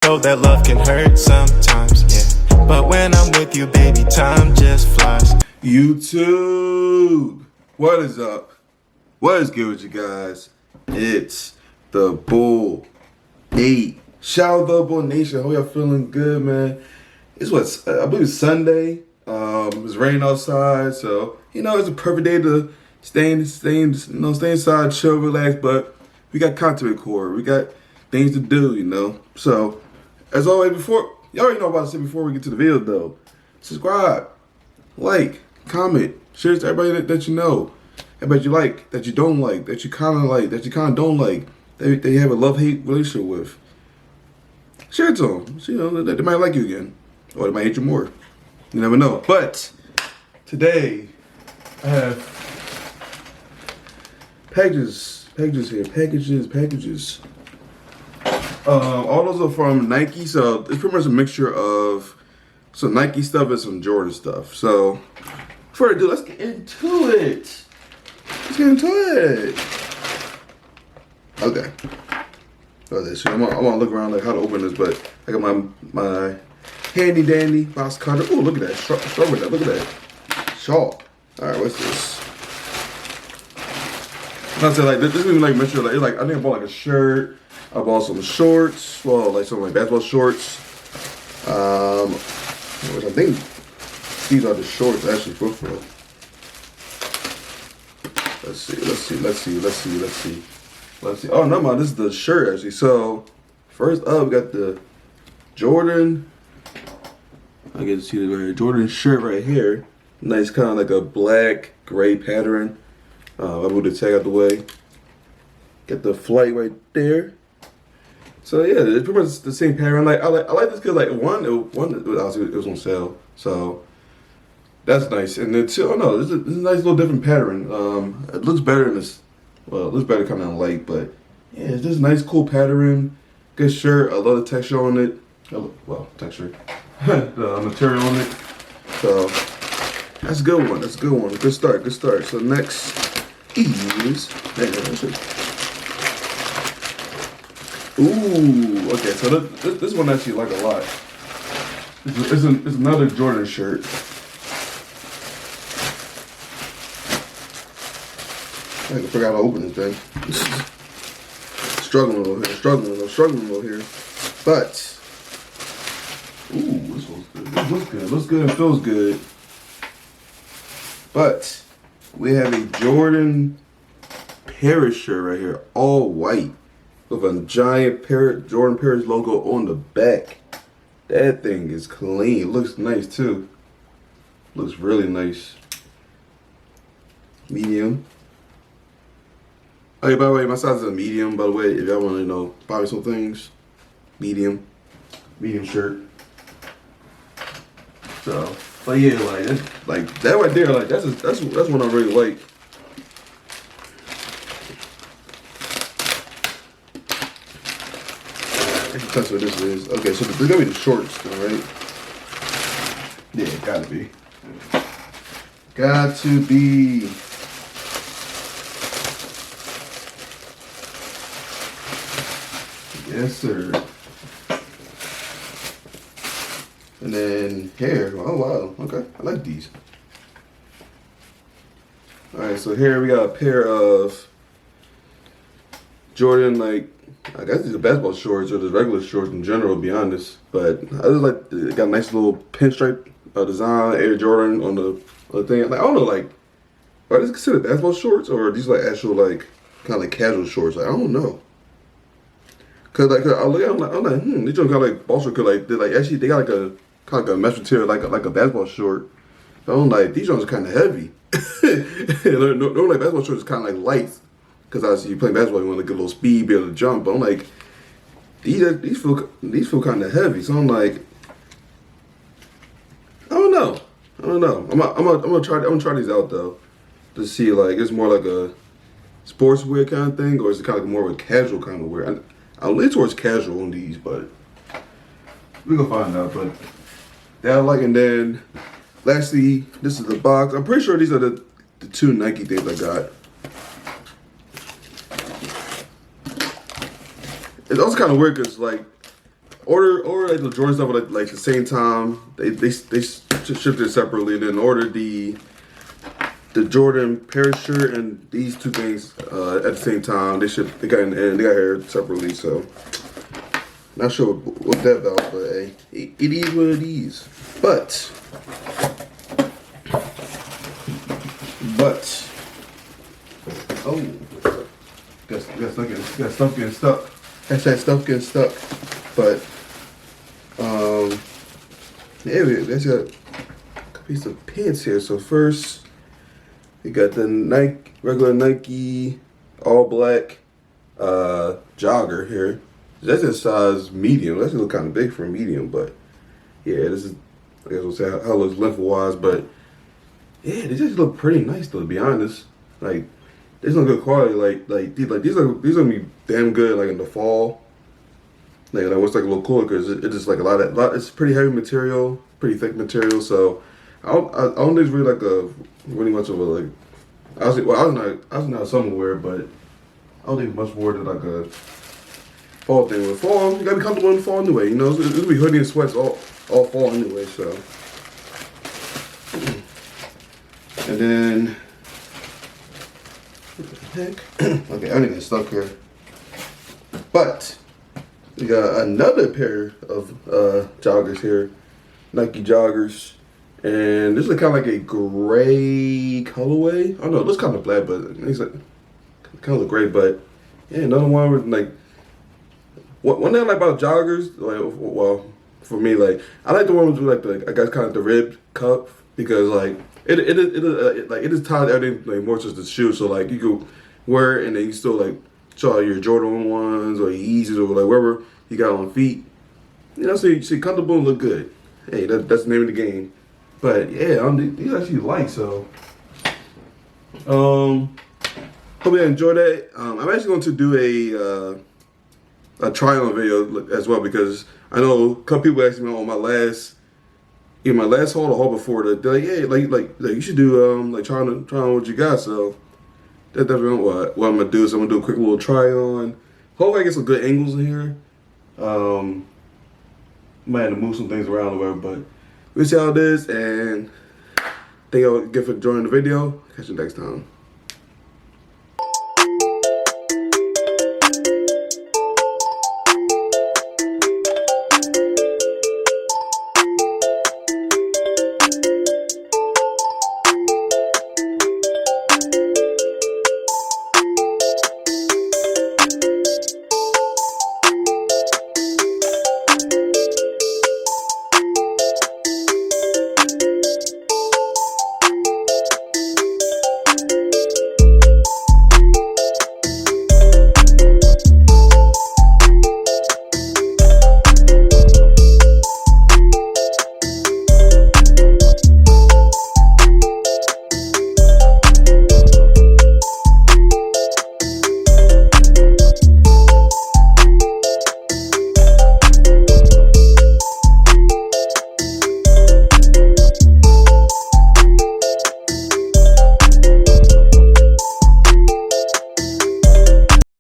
Know that love can hurt sometimes, yeah. But when I'm with you, baby, time just flies. YouTube, what is up? What is good with you guys? It's the Boul 8. Shout out to the Boul Nation. Hope y'all feeling good, man. It's I believe it's Sunday. It's raining outside, so you know it's a perfect day to stay inside, chill, relax. But we got content to record. We got things to do, you know. So as always, before y'all already know what I said before we get to the video though. Subscribe, like, comment, share to everybody that you know. Everybody you like, that you don't like, that you kind of like, that you kind of don't like, that you have a love-hate relationship with. Share it to them. So, you know, they might like you again. Or they might hate you more. You never know. But today, I have packages here. Packages. All those are from Nike, so it's pretty much a mixture of some Nike stuff and some Jordan stuff. So, before I do, let's get into it. Okay. So I'm gonna look around like how to open this, but I got my handy dandy box cutter. Oh, look at that. Sharp with that. Look at that. Sharp. Alright, what's this? I said like this is even like mixture like I think I bought like a shirt. I bought some shorts. Well, like some like basketball shorts. Which I think these are the shorts actually for. Let's see. Oh, no, man, this is the shirt, actually. So, first up, we got the Jordan. I get to see it right here. Jordan shirt right here. Nice, kind of like a black, gray pattern. I moved the tag out the way. Got the flight right there. So, yeah, it's pretty much the same pattern. I like this because, like, one, it was on sale. So, that's nice. And then two, oh no, this is a nice little different pattern. It looks better in this. Well, it looks better coming out light, but yeah, it's just a nice, cool pattern. Good shirt. I love the texture on it. Well, texture. The material on it. So that's a good one. Good start. So next is ooh. Okay, so this one actually like a lot. It's another Jordan shirt. I can figure out how to open this thing. Struggling a little here. But, ooh, this one's good. This looks good. Looks good and feels good. But, we have a Jordan Paris shirt right here. All white. With a giant Jordan Paris logo on the back. That thing is clean. Looks nice too. Looks really nice. Medium. Okay, by the way, my size is a medium, by the way, if y'all want to know, buy me some things. Medium shirt. So, but yeah, like that right there, like that's one I really like. That's what this is. Okay, so there's gonna be the shorts, though, right? Yeah, gotta be. Got to be. Yes, sir. And then hair. Oh, wow. Okay. I like these. Alright, so here we got a pair of Jordan, like, I guess these are basketball shorts or just regular shorts in general, to be honest. But I just like, it got a nice little pinstripe design, Air Jordan on the thing. Like, I don't know, like, are these considered basketball shorts or are these like actual, like, kind of like casual shorts? Like, I don't know. Cause I look at them, I'm like, these don't kind of like ball short. Cause like they got like a kind of like a mesh material, like a basketball short. So I'm like, these ones are kind of heavy. Normally like basketball shorts is kind of like light. Cause obviously you play basketball, you want to get a little speed, be able to jump. But I'm like, these feel kind of heavy. So I'm like, I don't know. I'm gonna try these out though, to see like it's more like a sportswear kind of thing, or is it kind of like more of a casual kind of wear? I lean towards casual on these, but we're gonna find out. But that I like. And then lastly, this is the box. I'm pretty sure these are the two Nike things I got. It's also kind of weird because like order like the Jordan stuff at like the same time. They shipped it separately, and then ordered the Jordan parachute and these two things at the same time. They got here separately, so not sure what that about, but hey, it is what it is. But oh, got stuff getting stuck. Hashtag stuff getting stuck. But yeah, let's got a piece of pants here. So first, we got the regular Nike all black jogger here. That's a size medium. That's look kind of big for a medium, but yeah, this is I guess we'll say how it looks length wise. But yeah, they just look pretty nice though. To be honest, like there's no good quality. Like these gonna be damn good like in the fall. Like what's like a little cooler because it's just like a lot. It's pretty heavy material, pretty thick material. So I don't think it's really like really much of a like. I was not summer wear, but I don't think much more than like a fall thing. With fall, you gotta be comfortable in the fall anyway. You know, it'll be hoodie and sweats all fall anyway. So and then what the heck? Okay, I didn't get stuck here, but. We got another pair of joggers here, Nike joggers, and this is kind of like a gray colorway. I don't know, it looks kind of black, but it's like kind of look gray. But yeah, another one with like one thing I like about joggers, like well for me, like I like the ones with like the I guess kind of the ribbed cup because like it is tied to everything like more just the shoe, so like you can wear it and then you still like. So your Jordan ones or your Yeezys or like wherever you got on feet, you know, so you comfortable and look good. Hey, that's the name of the game. But yeah, these actually light, so hope you enjoy that. I'm actually going to do a try on video as well because I know a couple people asked me on my last haul, the haul before that, they're like, yeah, like you should do like try on what you got. So. That's definitely what I'm gonna do. So I'm gonna do a quick little try on. Hopefully I get some good angles in here. Might have to move some things around or whatever, but we'll see how it is. And thank y'all again for joining the video. Catch you next time.